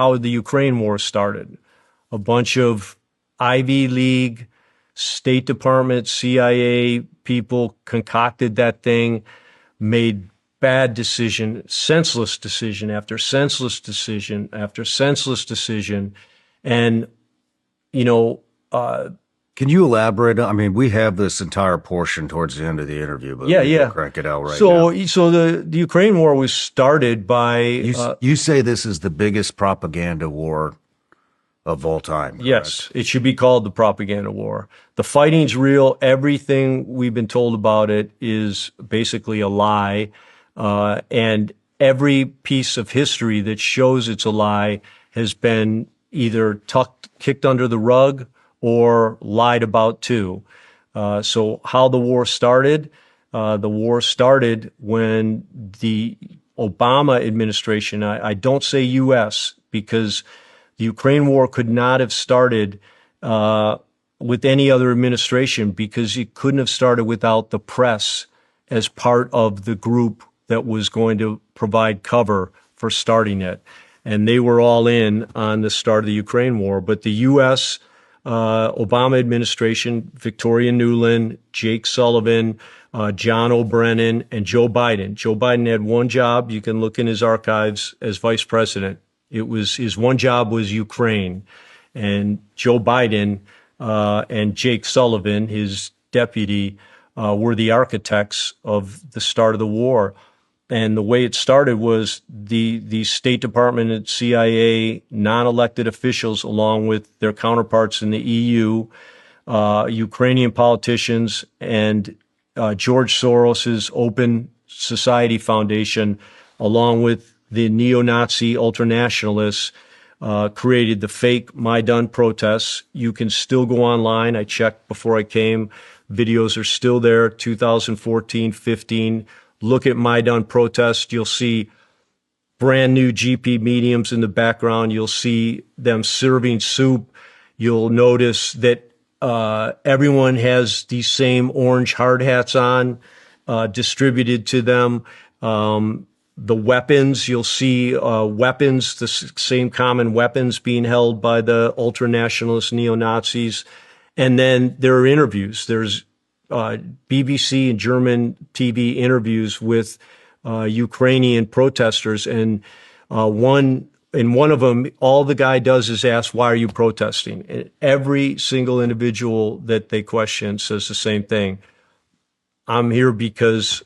how the Ukraine war started. A bunch of Ivy League, State Department, CIA people concocted that thing, made bad decision, senseless decision after senseless decision after senseless decision. And, you know, can you elaborate? I mean, we have this entire portion towards the end of the interview, but we can crank it out right now. So the Ukraine war was started by... You say this is the biggest propaganda war of all time. Correct? Yes, it should be called the propaganda war. The fighting's real. Everything we've been told about it is basically a lie. And every piece of history that shows it's a lie has been either kicked under the rug or lied about too. So how the war started? The war started when the Obama administration, I don't say U.S. because the Ukraine war could not have started with any other administration, because it couldn't have started without the press as part of the group that was going to provide cover for starting it. And they were all in on the start of the Ukraine war. But the U.S. Obama administration, Victoria Nuland, Jake Sullivan, John O'Brien, and Joe Biden. Joe Biden had one job. You can look in his archives as vice president. It was his one job was Ukraine. And Joe Biden and Jake Sullivan, his deputy, were the architects of the start of the war. And the way it started was the State Department and CIA non-elected officials, along with their counterparts in the EU, Ukrainian politicians, and George Soros's Open Society Foundation, along with the neo-Nazi ultranationalists, created the fake Maidan protests. You can still go online. I checked before I came. Videos are still there, 2014, 15. Look at Maidan protests. You'll see brand new GP mediums in the background. You'll see them serving soup. You'll notice that everyone has these same orange hard hats on, distributed to them. The weapons, you'll see weapons, the same common weapons being held by the ultranationalist neo-Nazis. And then there are interviews. There's BBC and German TV interviews with Ukrainian protesters. And one of them, all the guy does is ask, why are you protesting? And every single individual that they question says the same thing. I'm here because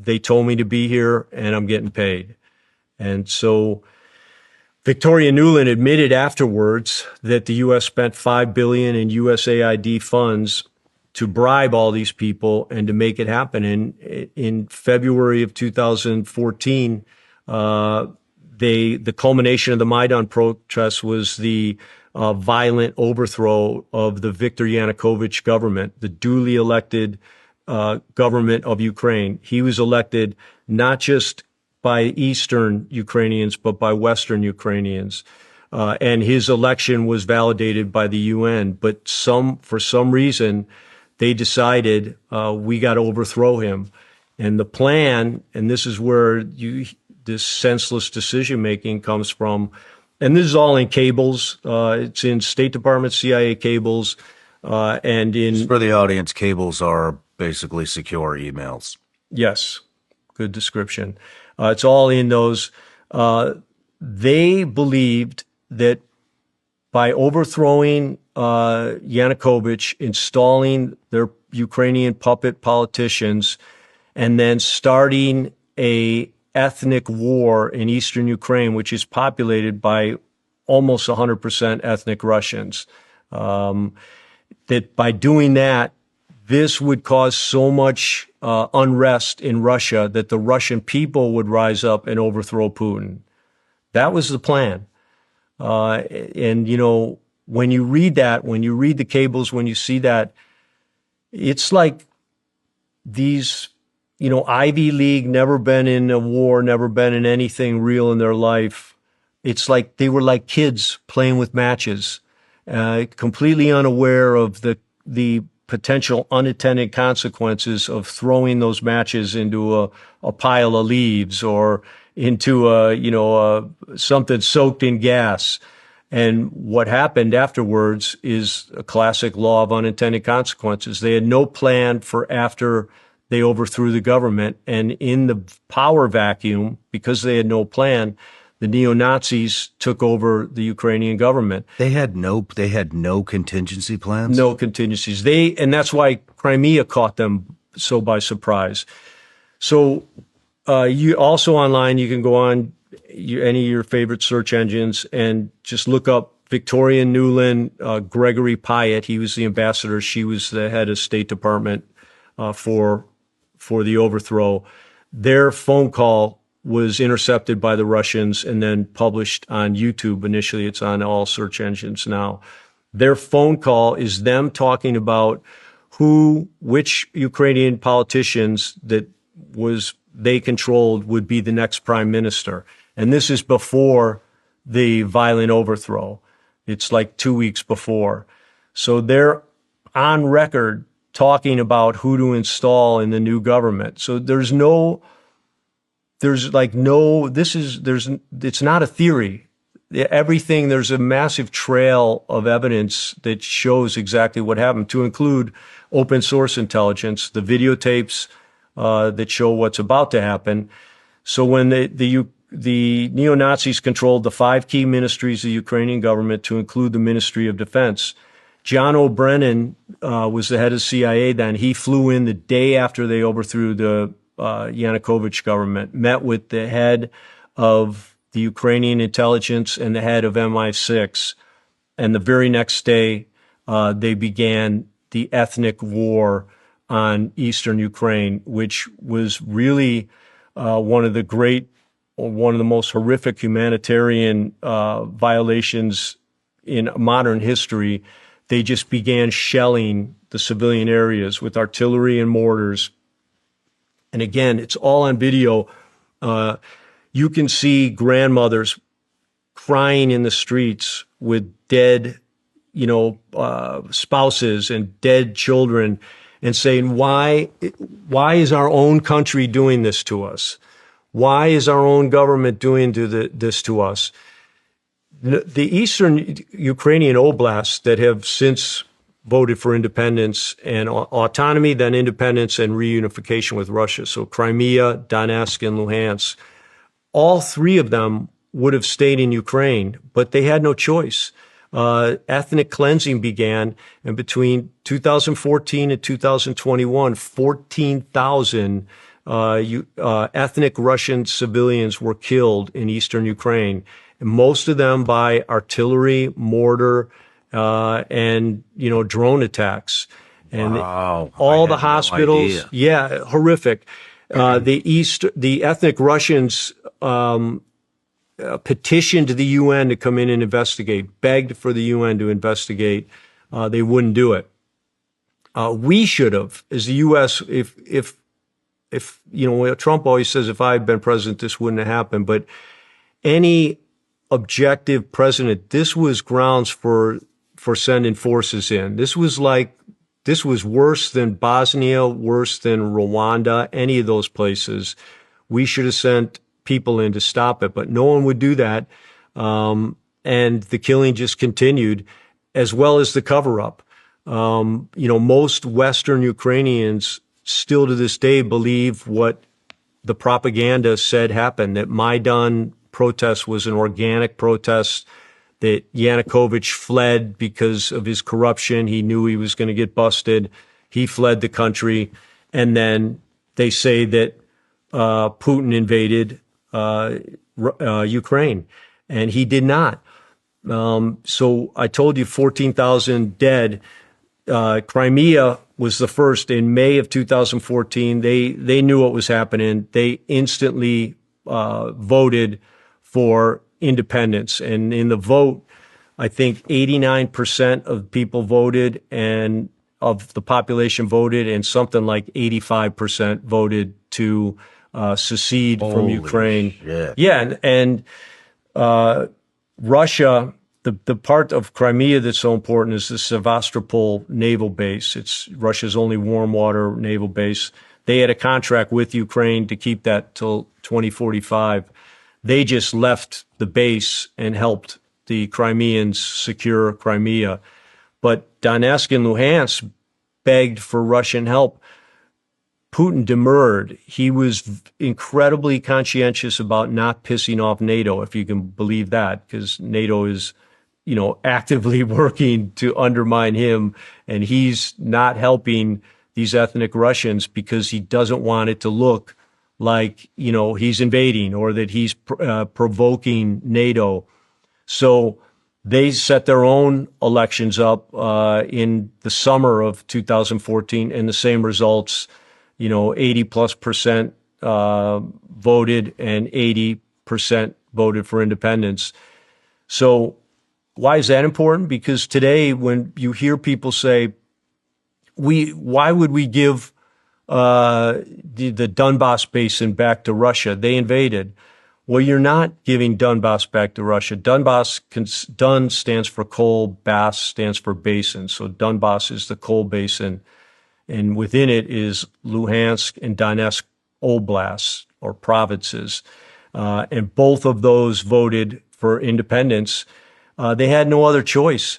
they told me to be here and I'm getting paid. And so Victoria Nuland admitted afterwards that the U.S. spent $5 billion in USAID funds to bribe all these people and to make it happen. And in February of 2014, the culmination of the Maidan protests was the violent overthrow of the Viktor Yanukovych government, the duly elected government of Ukraine. He was elected not just by Eastern Ukrainians, but by Western Ukrainians. And his election was validated by the UN. But for some reason, they decided we got to overthrow him. And the plan, and this is where this senseless decision-making comes from, and this is all in cables. It's in State Department, CIA cables, and in... Just for the audience, cables are basically secure emails. Yes, good description. It's all in those. They believed that by overthrowing Yanukovych, installing their Ukrainian puppet politicians, and then starting a ethnic war in eastern Ukraine, which is populated by almost 100% ethnic Russians, that by doing that, this would cause so much unrest in Russia that the Russian people would rise up and overthrow Putin. That was the plan. And, you know, when you read that, when you read the cables, when you see that, it's like these, you know, Ivy League, never been in a war, never been in anything real in their life. It's like they were like kids playing with matches, completely unaware of the potential unintended consequences of throwing those matches into a pile of leaves or into something soaked in gas. And what happened afterwards is a classic law of unintended consequences. They had no plan for after they overthrew the government. And in the power vacuum, because they had no plan, the neo-Nazis took over the Ukrainian government. They had no contingency plans? No contingencies. And that's why Crimea caught them so by surprise. So you also online, you can go on any of your favorite search engines and just look up Victoria Nuland, Gregory Pyatt. He was the ambassador. She was the head of State Department for the overthrow. Their phone call was intercepted by the Russians and then published on YouTube. Initially, it's on all search engines now. Their phone call is them talking about which Ukrainian politicians that they controlled would be the next prime minister. And this is before the violent overthrow. It's like 2 weeks before. So they're on record talking about who to install in the new government. So it's not a theory. There's a massive trail of evidence that shows exactly what happened, to include open source intelligence, the videotapes that show what's about to happen. So when the neo-Nazis controlled the 5 key ministries of the Ukrainian government, to include the Ministry of Defense, John O'Brien was the head of CIA then. He flew in the day after they overthrew the Yanukovych government, met with the head of the Ukrainian intelligence and the head of MI6. And the very next day, they began the ethnic war on eastern Ukraine, which was really one of the most horrific humanitarian violations in modern history. They just began shelling the civilian areas with artillery and mortars. And again, it's all on video. You can see grandmothers crying in the streets with dead, spouses and dead children, and saying, why is our own country doing this to us? Why is our own government doing this to us? The eastern Ukrainian oblasts that have since voted for independence and autonomy, then independence and reunification with Russia. So Crimea, Donetsk, and Luhansk, all 3 of them would have stayed in Ukraine, but they had no choice. Ethnic cleansing began, and between 2014 and 2021, 14,000 ethnic Russian civilians were killed in eastern Ukraine, and most of them by artillery, mortar, and drone attacks. And wow. All the hospitals, horrific. The ethnic Russians petitioned the UN to come in and investigate, begged for the UN to investigate. They wouldn't do it. We should have, as the U.S., if Trump always says, if I had been president, this wouldn't have happened. But any objective president, this was grounds for sending forces in. This was worse than Bosnia, worse than Rwanda, any of those places. We should have sent people in to stop it, but no one would do that. And the killing just continued, as well as the cover-up. Most Western Ukrainians still to this day believe what the propaganda said happened, that Maidan protest was an organic protest, that Yanukovych fled because of his corruption. He knew he was going to get busted. He fled the country. And then they say that Putin invaded Ukraine, and he did not. So I told you 14,000 dead. Crimea was the first in May of 2014. They knew what was happening. They instantly voted for independence. And in the vote, I think 89% of people voted, and of the population voted, and something like 85% voted to secede from Ukraine. Shit. Yeah, and Russia, the part of Crimea that's so important is the Sevastopol naval base. It's Russia's only warm water naval base. They had a contract with Ukraine to keep that till 2045. They just left the base and helped the Crimeans secure Crimea. But Donetsk and Luhansk begged for Russian help. Putin demurred. He was incredibly conscientious about not pissing off NATO, if you can believe that, because NATO is, actively working to undermine him, and he's not helping these ethnic Russians because he doesn't want it to look like, he's invading or that he's provoking NATO. So they set their own elections up in the summer of 2014, and the same results. 80+% voted and 80% voted for independence. So why is that important? Because today, when you hear people say, why would we give the Donbass basin back to Russia? They invaded. Well, you're not giving Donbass back to Russia. Dun stands for coal, Bass stands for basin. So Donbass is the coal basin. And within it is Luhansk and Donetsk oblasts or provinces. And both of those voted for independence. They had no other choice.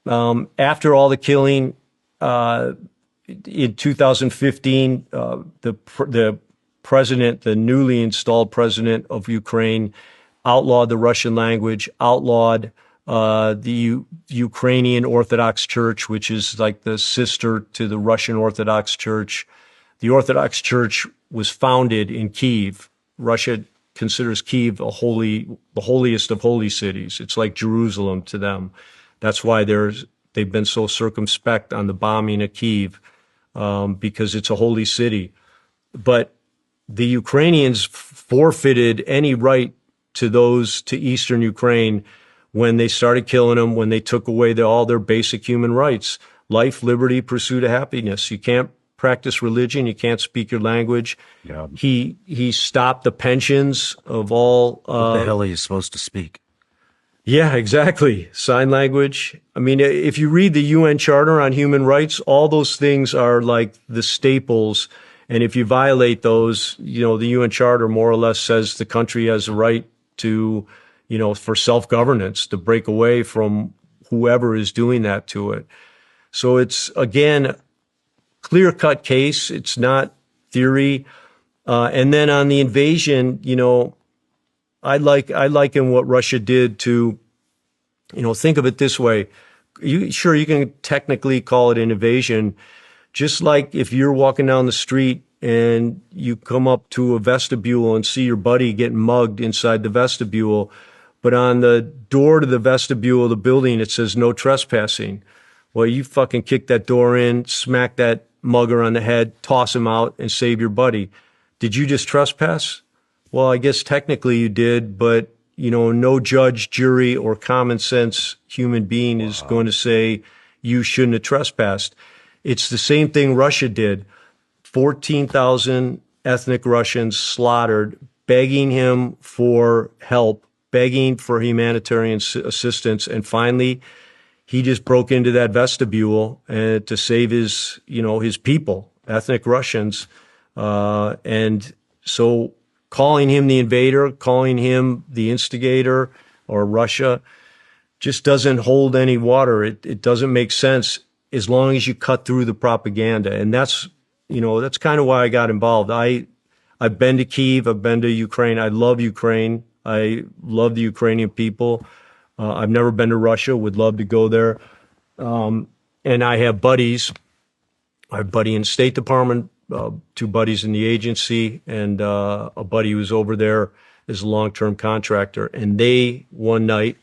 After all the killing in 2015, the president, the newly installed president of Ukraine, outlawed the Russian language, outlawed the Ukrainian Orthodox Church, which is like the sister to the Russian Orthodox Church. The Orthodox Church was founded in Kyiv. Russia considers Kyiv the holiest of holy cities. It's like Jerusalem to them. That's why they've been so circumspect on the bombing of Kyiv, because it's a holy city. But the Ukrainians forfeited any right to Eastern Ukraine when they started killing them, when they took away all their basic human rights: life, liberty, pursuit of happiness. You can't practice religion. You can't speak your language. Yeah. He stopped the pensions of all. What the hell are you supposed to speak? Yeah, exactly. Sign language. I mean, if you read the UN Charter on Human Rights, all those things are like the staples. And if you violate those, the UN Charter more or less says the country has a right to, for self-governance, to break away from whoever is doing that to it. So it's, again, clear-cut case. It's not theory. And then on the invasion, I liken what Russia did to, think of it this way. You can technically call it an invasion. Just like if you're walking down the street and you come up to a vestibule and see your buddy getting mugged inside the vestibule, but on the door to the vestibule of the building, it says no trespassing. Well, you fucking kick that door in, smack that mugger on the head, toss him out, and save your buddy. Did you just trespass? Well, I guess technically you did, but, no judge, jury, or common sense human being is going to say you shouldn't have trespassed. It's the same thing Russia did. 14,000 ethnic Russians slaughtered, begging him for help, begging for humanitarian assistance. And finally, he just broke into that vestibule to save his people, ethnic Russians. And so calling him the invader, calling him the instigator, or Russia, just doesn't hold any water. It doesn't make sense as long as you cut through the propaganda. And that's kind of why I got involved. I've been to Kyiv, I've been to Ukraine. I love Ukraine. I love the Ukrainian people. I've never been to Russia, would love to go there. And I have buddies. I have a buddy in the State Department, two buddies in the agency, and a buddy who's over there as a long-term contractor. And they, one night,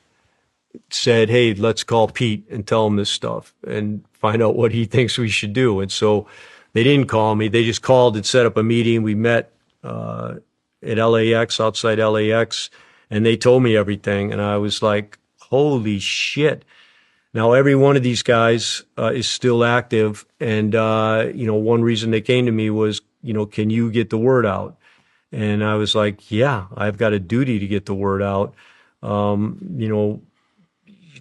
said, hey, let's call Pete and tell him this stuff and find out what he thinks we should do. And so they didn't call me. They just called and set up a meeting. We met at LAX, outside LAX, and they told me everything. And I was like, holy shit. Now, every one of these guys is still active. And, one reason they came to me was, can you get the word out? And I was like, yeah, I've got a duty to get the word out.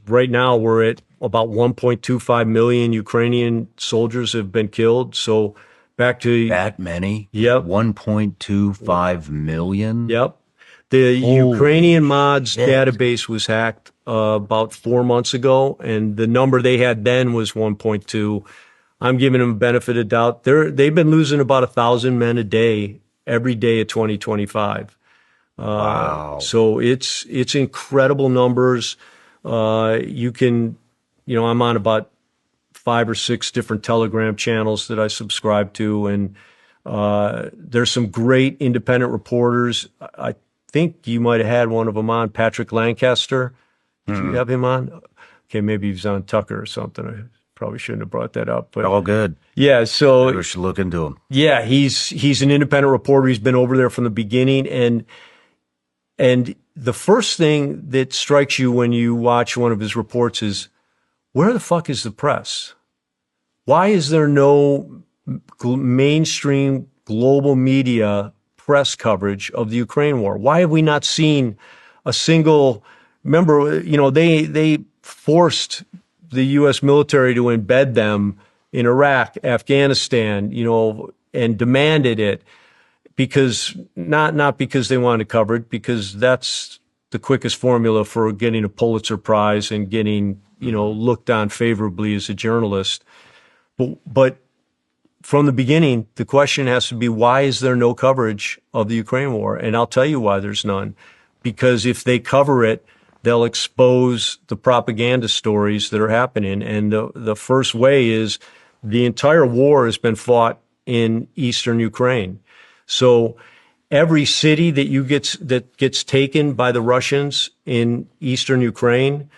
Right now we're at about 1.25 million Ukrainian soldiers have been killed. So back to that many? Yep. 1.25 million? Yep. The Ukrainian mods shit. database was hacked about 4 months ago, and the number they had then was 1.2. I'm giving them a benefit of doubt. They've been losing about 1,000 men a day every day of 2025. Wow. So it's incredible numbers. You can, I'm on about 5 or 6 different Telegram channels that I subscribe to, and there's some great independent reporters. I think you might have had one of them on, Patrick Lancaster. Did you have him on? Okay, maybe he was on Tucker or something. I probably shouldn't have brought that up. But all good. Yeah, so maybe we should look into him. Yeah, he's an independent reporter. He's been over there from the beginning, and the first thing that strikes you when you watch one of his reports is, where the fuck is the press? Why is there no mainstream global media press coverage of the Ukraine war? Why have we not seen a single? Remember, they forced the U.S. military to embed them in Iraq, Afghanistan, and demanded it because not because they wanted to cover it, because that's the quickest formula for getting a Pulitzer Prize and getting, looked on favorably as a journalist. But from the beginning, the question has to be, why is there no coverage of the Ukraine war? And I'll tell you why there's none. Because if they cover it, they'll expose the propaganda stories that are happening. And the first way is the entire war has been fought in eastern Ukraine. So every city that gets taken by the Russians in eastern Ukraine,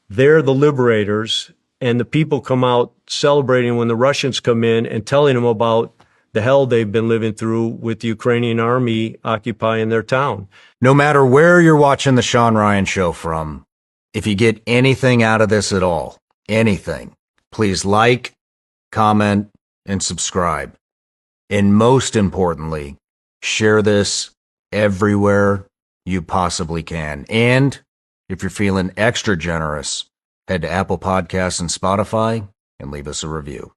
they're the liberators, and the people come out celebrating when the Russians come in and telling them about the hell they've been living through with the Ukrainian army occupying their town. No matter where you're watching the Sean Ryan Show from, if you get anything out of this at all, anything, please like, comment, and subscribe. And most importantly, share this everywhere you possibly can. And if you're feeling extra generous, head to Apple Podcasts and Spotify and leave us a review.